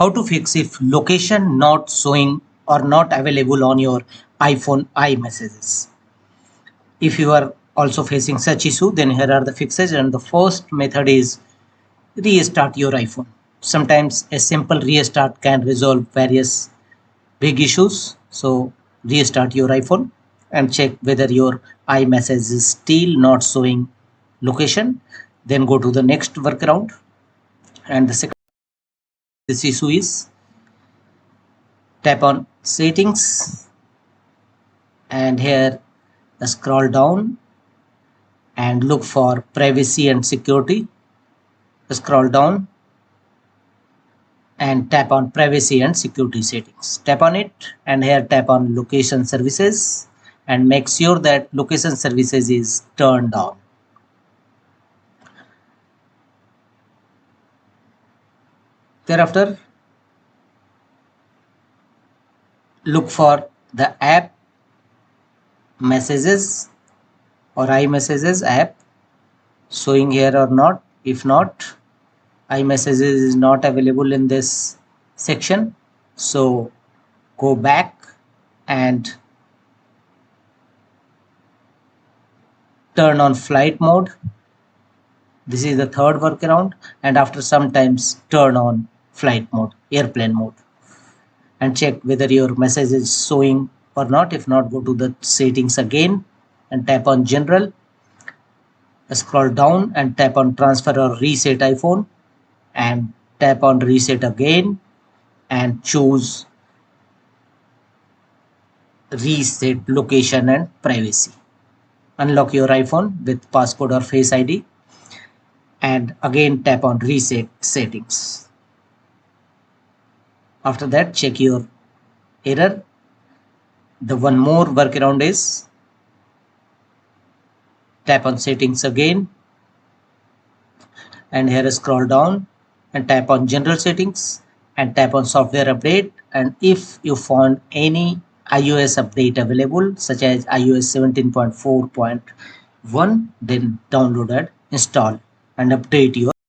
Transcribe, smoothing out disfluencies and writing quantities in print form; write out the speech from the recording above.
how to fix if location not showing or not available on your iPhone iMessages. If you are also facing such issue, then here are the fixes, and the first method is restart your iPhone. Sometimes a simple restart can resolve various big issues. So restart your iPhone and check whether your iMessage is still not showing location. Then go to the next workaround, and the second this issue is tap on settings, and here scroll down and look for privacy and security. Scroll down and tap on privacy and security settings. Tap on it, and here tap on location services and make sure that location services is turned on. Thereafter, look for the app messages or iMessages app showing here or not. If not, iMessages is not available in this section, so go back and turn on flight mode. This is the third workaround, and after some times turn on flight mode, airplane mode, and check whether your message is showing or not. If not, go to the settings again and tap on general. Scroll down and tap on transfer or reset iPhone, and tap on reset again and choose reset location and privacy. Unlock your iPhone with passcode or Face ID, and again tap on reset settings. After that, check your error. The one more workaround is tap on settings again, and here scroll down and tap on general settings and tap on software update, and if you found any iOS update available such as iOS 17.4.1, then download and install and update your